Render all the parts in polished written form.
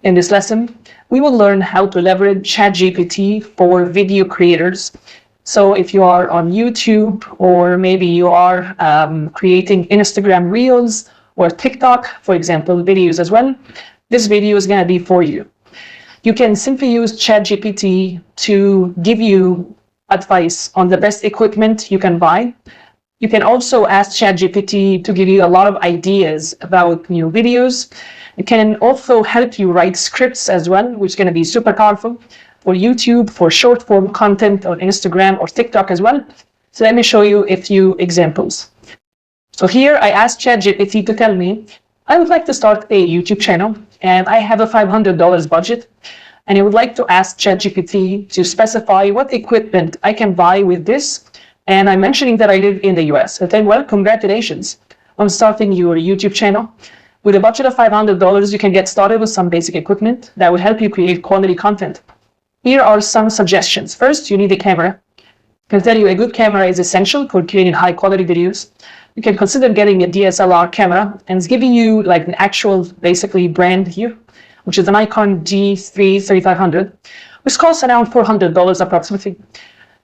In this lesson, we will learn how to leverage ChatGPT for video creators. So if you are on YouTube, or maybe you are creating Instagram Reels or TikTok, for example, videos as well, this video is going to be for you. You can simply use ChatGPT to give you advice on the best equipment you can buy. You can also ask ChatGPT to give you a lot of ideas about new videos. It can also help you write scripts as well, which is going to be super powerful for YouTube, for short form content on Instagram or TikTok as well. So let me show you a few examples. So here I asked ChatGPT to tell me, I would like to start a YouTube channel and I have a $500 budget. And I would like to ask ChatGPT to specify what equipment I can buy with this. And I'm mentioning that I live in the US. I think, well, congratulations on starting your YouTube channel. With a budget of $500, you can get started with some basic equipment that will help you create quality content. Here are some suggestions. First, you need a camera. I can tell you a good camera is essential for creating high quality videos. You can consider getting a DSLR camera, and it's giving you like an actual, basically, brand here, which is an Nikon D3-3500, which costs around $400 approximately.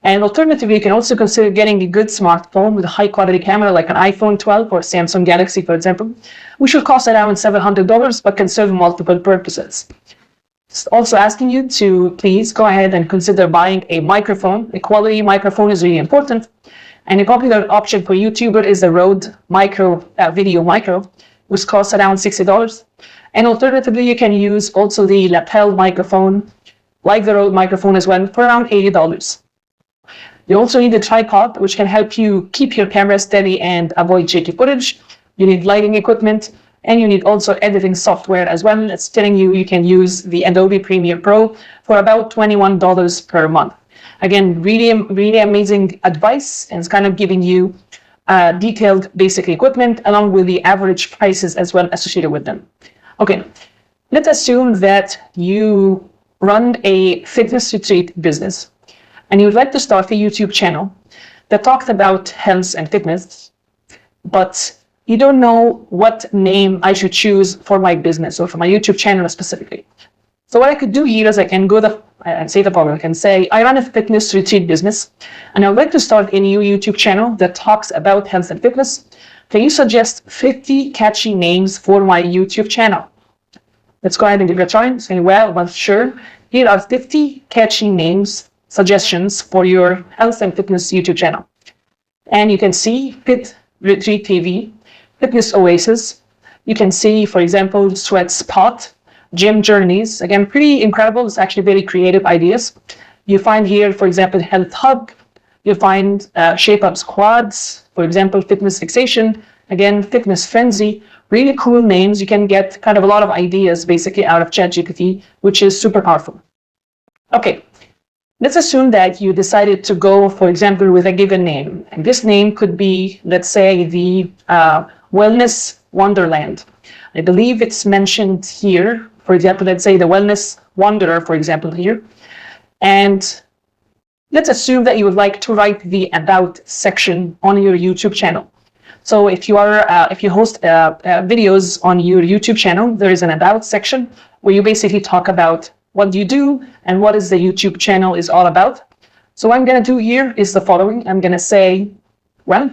And alternatively, you can also consider getting a good smartphone with a high quality camera like an iPhone 12 or Samsung Galaxy, for example, which will cost around $700 but can serve multiple purposes. It's also asking you to please go ahead and consider buying a microphone. A quality microphone is really important. And a popular option for YouTuber is the Rode Video Micro, which costs around $60. And alternatively, you can use also the lapel microphone, like the Rode microphone as well, for around $80. You also need a tripod, which can help you keep your camera steady and avoid shaky footage. You need lighting equipment, and you need also editing software as well. It's telling you you can use the Adobe Premiere Pro for about $21 per month. Again, really amazing advice, and it's kind of giving you detailed basic equipment along with the average prices as well associated with them. Okay, let's assume that you run a fitness retreat business and you would like to start a YouTube channel that talks about health and fitness, but you don't know what name I should choose for my business or for my YouTube channel specifically. So what I could do here is I can go and say the following. I can say, I run a fitness retreat business, and I would like to start a new YouTube channel that talks about health and fitness. Can you suggest 50 catchy names for my YouTube channel? Let's go ahead and give it a try. Say, well, sure. Here are 50 catchy names, suggestions for your health and fitness YouTube channel. And you can see Fit Retreat TV, Fitness Oasis. You can see, for example, Sweat Spot, Gym Journeys. Again, pretty incredible. It's actually very creative ideas. You find here, for example, Health Hub. You find Shape Up Squads, for example, Fitness Fixation. Again, Fitness Frenzy. Really cool names. You can get kind of a lot of ideas basically out of ChatGPT, which is super powerful. Okay. Let's assume that you decided to go, for example, with a given name. And this name could be, let's say, the Wellness Wonderland. I believe it's mentioned here. For example, let's say the Wellness Wanderer, for example, here. And let's assume that you would like to write the About section on your YouTube channel. So if you host videos on your YouTube channel, there is an About section where you basically talk about what do you do and what is the YouTube channel is all about. So what I'm going to do here is the following. I'm going to say, well,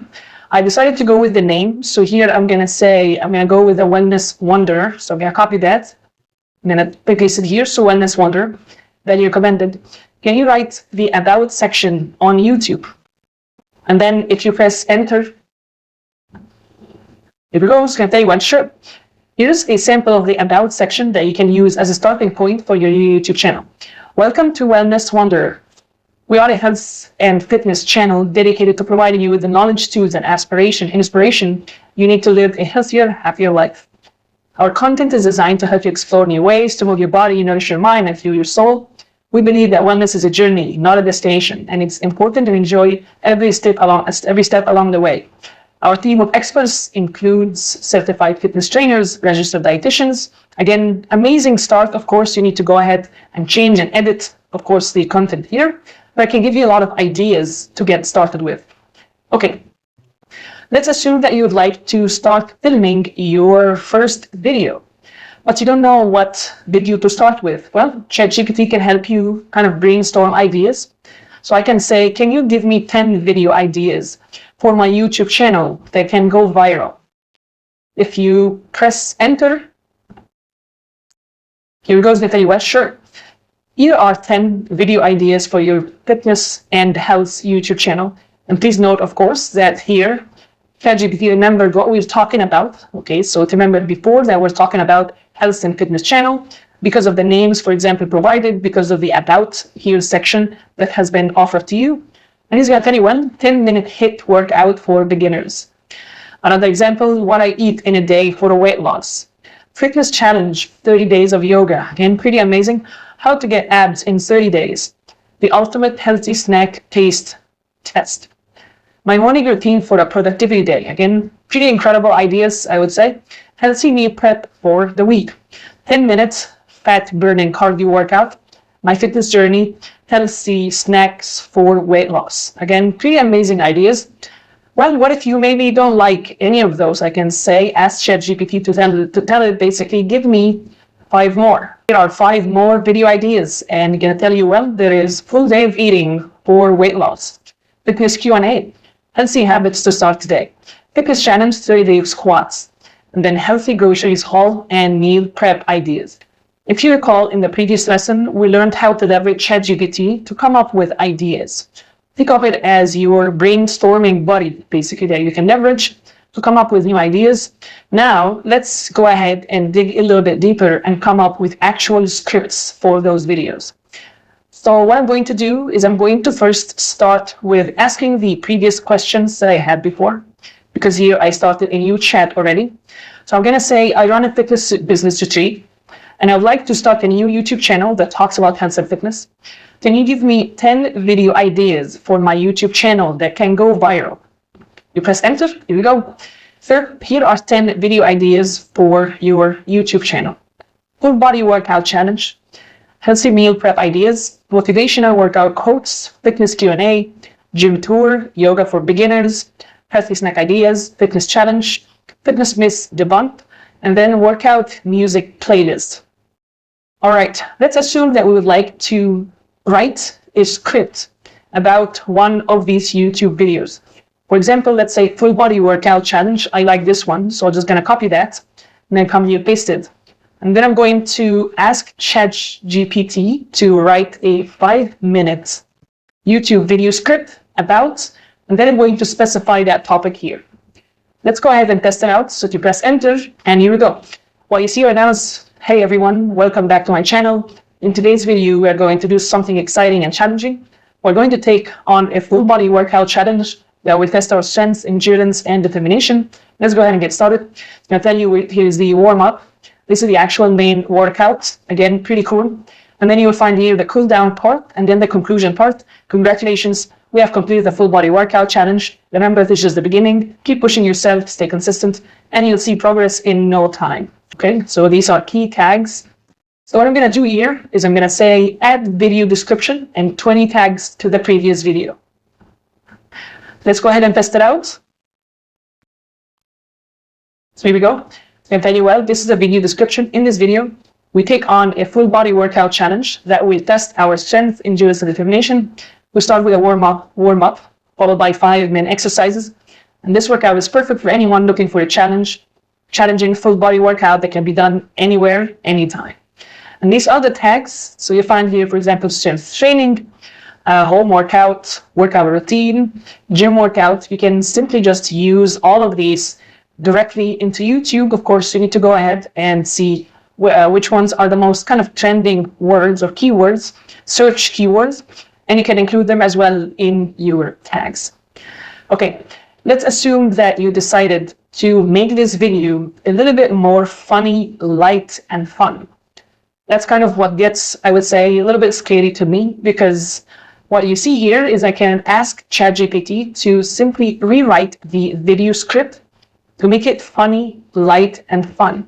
I decided to go with the name. So here I'm going to say, I'm going to go with the Wellness Wanderer. So I'm going to copy that. I'm going to paste it here. So Wellness Wanderer. Then you recommended, can you write the About section on YouTube? And then if you press enter, here we go. It's going to tell you, well, sure. Here's a sample of the About section that you can use as a starting point for your YouTube channel. Welcome to Wellness Wanderer. We are a health and fitness channel dedicated to providing you with the knowledge, tools, and inspiration you need to live a healthier, happier life. Our content is designed to help you explore new ways to move your body, nourish your mind, and fuel your soul. We believe that wellness is a journey, not a destination, and it's important to enjoy every step along the way. Our team of experts includes certified fitness trainers, registered dietitians. Again, amazing start. Of course, you need to go ahead and change and edit, of course, the content here, but I can give you a lot of ideas to get started with. Okay, let's assume that you would like to start filming your first video. but you don't know what video to start with. Well, ChatGPT can help you kind of brainstorm ideas. So I can say, can you give me 10 video ideas for my YouTube channel that can go viral? If you press enter, here goes the tell you what, sure. Here are 10 video ideas for your fitness and health YouTube channel. And please note, of course, that here, ChatGPT remembered what we were talking about. Okay, so to remember before that we're talking about health and fitness channel because of the names, for example, provided, because of the about here section that has been offered to you. And he's going to tell you one 10-minute HIIT workout for beginners. Another example, what I eat in a day for a weight loss. Fitness challenge, 30 days of yoga. Again, pretty amazing. How to get abs in 30 days. The ultimate healthy snack taste test. My morning routine for a productivity day. Again, pretty incredible ideas, I would say. Healthy meal prep for the week. 10 minutes fat burning cardio workout. My fitness journey. Healthy snacks for weight loss. Again, pretty amazing ideas. Well, what if you maybe don't like any of those? I can say, ask ChatGPT to tell it basically, give me 5 more. There are 5 more video ideas, and I'm going to tell you, well, there is full day of eating for weight loss. Fitness Q&A. Healthy habits to start today. Fitness challenge, 30-day squats. And then healthy groceries haul and meal prep ideas. If you recall, in the previous lesson, we learned how to leverage ChatGPT to come up with ideas. Think of it as your brainstorming buddy, basically, that you can leverage to come up with new ideas. Now, let's go ahead and dig a little bit deeper and come up with actual scripts for those videos. So what I'm going to do is I'm going to first start with asking the previous questions that I had before, because here I started a new chat already. So I'm going to say, I run a fitness business retreat, and I'd like to start a new YouTube channel that talks about health and fitness. Can you give me 10 video ideas for my YouTube channel that can go viral? You press enter, here we go. Sir, here are 10 video ideas for your YouTube channel. Full body workout challenge, healthy meal prep ideas, motivational workout quotes, fitness Q&A, gym tour, yoga for beginners, healthy snack ideas, fitness challenge, fitness myths debunked, and then workout music playlist. All right, let's assume that we would like to write a script about one of these YouTube videos. For example, let's say full body workout challenge. I like this one, so I'm just going to copy that and then come here, paste it. And then I'm going to ask ChatGPT to write a 5-minute YouTube video script about, and then I'm going to specify that topic here. Let's go ahead and test it out. So you press enter, and here we go. What you see right now is, hey everyone, welcome back to my channel. In today's video, we're going to do something exciting and challenging. We're going to take on a full body workout challenge that will test our strength, endurance, and determination. Let's go ahead and get started. I'm going to tell you, here's the warm-up. This is the actual main workout. Again, pretty cool. And then you will find here the cool down part and then the conclusion part. Congratulations, we have completed the full body workout challenge. Remember, this is just the beginning. Keep pushing yourself, stay consistent, and you'll see progress in no time. Okay, so these are key tags. So what I'm going to do here is I'm going to say add video description and 20 tags to the previous video. Let's go ahead and test it out. So here we go. I'm going to tell you, well, this is a video description. In this video, we take on a full body workout challenge that will test our strength, endurance, and determination. We start with a warm-up, followed by 5-minute exercises. And this workout is perfect for anyone looking for a challenging full body workout that can be done anywhere, anytime. And these are the tags. So you find here, for example, strength training, home workout, workout routine, gym workout. You can simply just use all of these directly into YouTube. Of course, you need to go ahead and see which ones are the most kind of trending words or keywords, search keywords, and you can include them as well in your tags. Okay, let's assume that you decided to make this video a little bit more funny, light, and fun. That's kind of what gets, I would say, a little bit scary to me, because what you see here is I can ask ChatGPT to simply rewrite the video script to make it funny, light, and fun.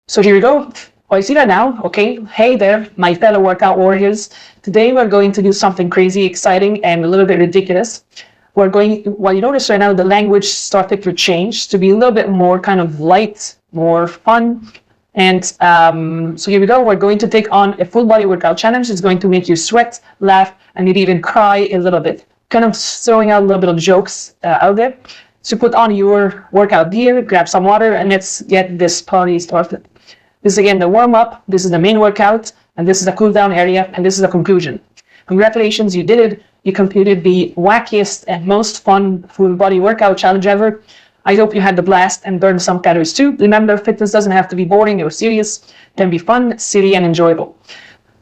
So here we go. Oh, you see that now? Okay. Hey there, my fellow workout warriors. Today we're going to do something crazy, exciting, and a little bit ridiculous. Well, you notice right now the language started to change to be a little bit more kind of light, more fun. And so here we go. We're going to take on a full body workout challenge. It's going to make you sweat, laugh, and maybe even cry a little bit. Kind of throwing out a little bit of jokes out there. So put on your workout gear, grab some water, and let's get this party started. This is again the warm-up. This is the main workout, and this is the cool-down area, and this is the conclusion. Congratulations, you did it. You completed the wackiest and most fun full body workout challenge ever. I hope you had the blast and burned some calories too. Remember, fitness doesn't have to be boring or serious. It can be fun, silly, and enjoyable.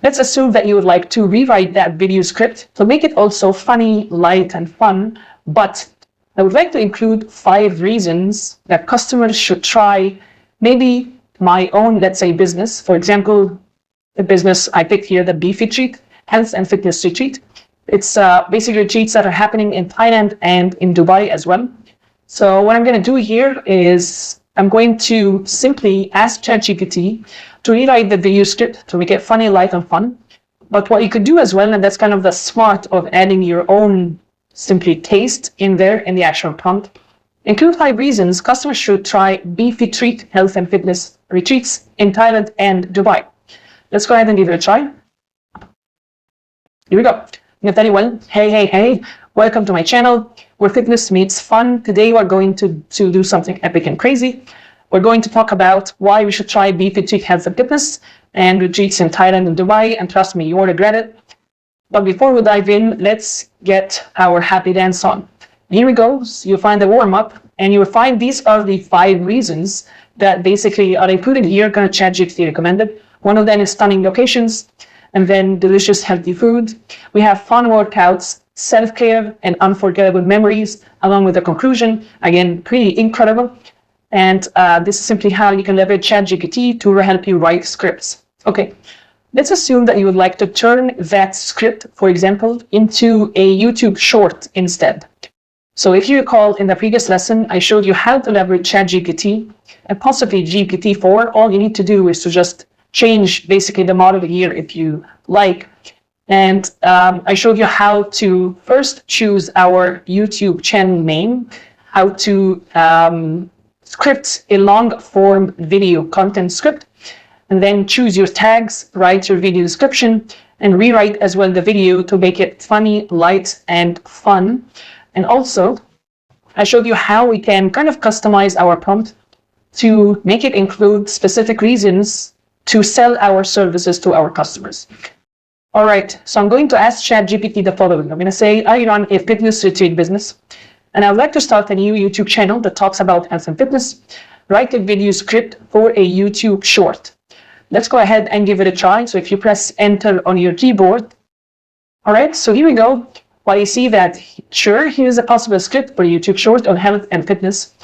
Let's assume that you would like to rewrite that video script to make it also funny, light, and fun, but I would like to include 5 reasons that customers should try maybe my own, let's say, business. For example, the business I picked here, the Beef Retreat, Health and Fitness Retreat. It's basically retreats that are happening in Thailand and in Dubai as well. So what I'm going to do here is I'm going to simply ask ChatGPT to rewrite the video script to make it funny, light, and fun. But what you could do as well, and that's kind of the smart of adding your own simply taste in there in the actual prompt, include 5 reasons customers should try Beef Retreat, Health and Fitness Retreats in Thailand and Dubai. Let's go ahead and give it a try. Here we go. I'm going to tell you, well, hey, welcome to my channel where fitness meets fun. Today we're going to do something epic and crazy. We're going to talk about why we should try Beef Retreat, Health and Fitness and retreats in Thailand and Dubai, and trust me, you won't regret it. But before we dive in, let's get our happy dance on. Here we go. So you'll find the warm-up, and you will find these are the 5 reasons that basically are included here, kind of ChatGPT recommended. One of them is stunning locations, and then delicious healthy food. We have fun workouts, self-care, and unforgettable memories, along with a conclusion. Again, pretty incredible. And this is simply how you can leverage ChatGPT to help you write scripts. Okay, let's assume that you would like to turn that script, for example, into a YouTube short instead. So if you recall in the previous lesson, I showed you how to leverage ChatGPT and possibly GPT-4. All you need to do is to just change basically the model here if you like. And I showed you how to first choose our YouTube channel name, how to script a long form video content script, and then choose your tags, write your video description, and rewrite as well the video to make it funny, light, and fun. And also, I showed you how we can kind of customize our prompt to make it include specific reasons to sell our services to our customers. All right, so I'm going to ask ChatGPT the following. I'm going to say, I run a fitness retreat business, and I'd like to start a new YouTube channel that talks about health and fitness. Write a video script for a YouTube short. Let's go ahead and give it a try. So if you press enter on your keyboard, all right, so here we go. Well, you see that, sure, here's a possible script for a YouTube short on health and fitness.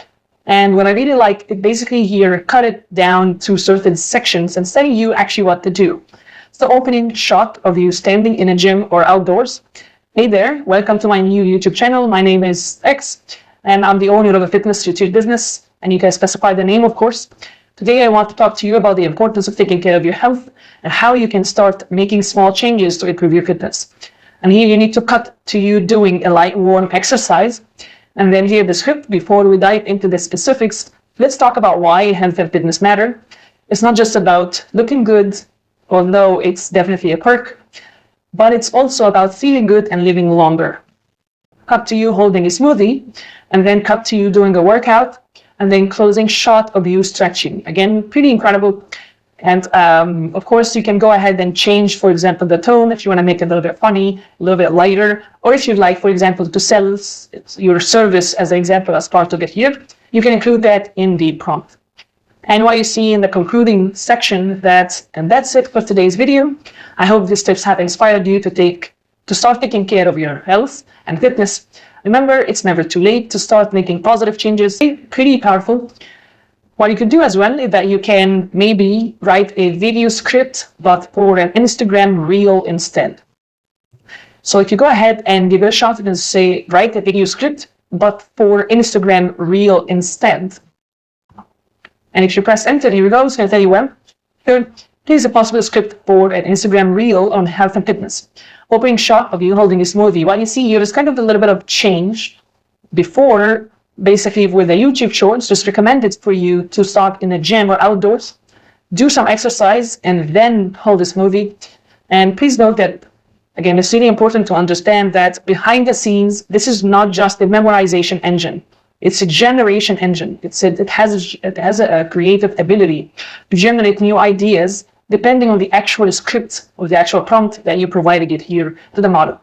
And what I really like, it basically here cut it down to certain sections and telling you actually what to do. It's the opening shot of you standing in a gym or outdoors. Hey there, welcome to my new YouTube channel. My name is X, and I'm the owner of a fitness retreat business. And you can specify the name, of course. Today, I want to talk to you about the importance of taking care of your health and how you can start making small changes to improve your fitness. And here you need to cut to you doing a light warm exercise. And then here the script, before we dive into the specifics, let's talk about why health and fitness matter. It's not just about looking good, although it's definitely a perk, but it's also about feeling good and living longer. Cut to you holding a smoothie, and then cut to you doing a workout, and then closing shot of you stretching. Again, pretty incredible. And of course, you can go ahead and change, for example, the tone if you want to make it a little bit funny, a little bit lighter, or if you'd like, for example, to sell your service as an example as part of it here, you can include that in the prompt. And what you see in the concluding section, that's it for today's video. I hope these tips have inspired you to start taking care of your health and fitness. Remember, it's never too late to start making positive changes. Pretty powerful. What you can do as well is that you can maybe write a video script, but for an Instagram reel instead. So if you go ahead and give it a shot and say, write a video script, but for Instagram reel instead. And if you press enter, here we go, it's going to tell you, well, here's a possible script for an Instagram reel on health and fitness. Opening shot of you holding a smoothie. What you see here is kind of a little bit of change. Before, basically with the YouTube shorts, just recommended for you to start in a gym or outdoors. do some exercise and then hold this movie. And please note that, again, it's really important to understand that behind the scenes, this is not just a memorization engine. It's a generation engine. It has a creative ability to generate new ideas depending on the actual script or the actual prompt that you provided it here to the model.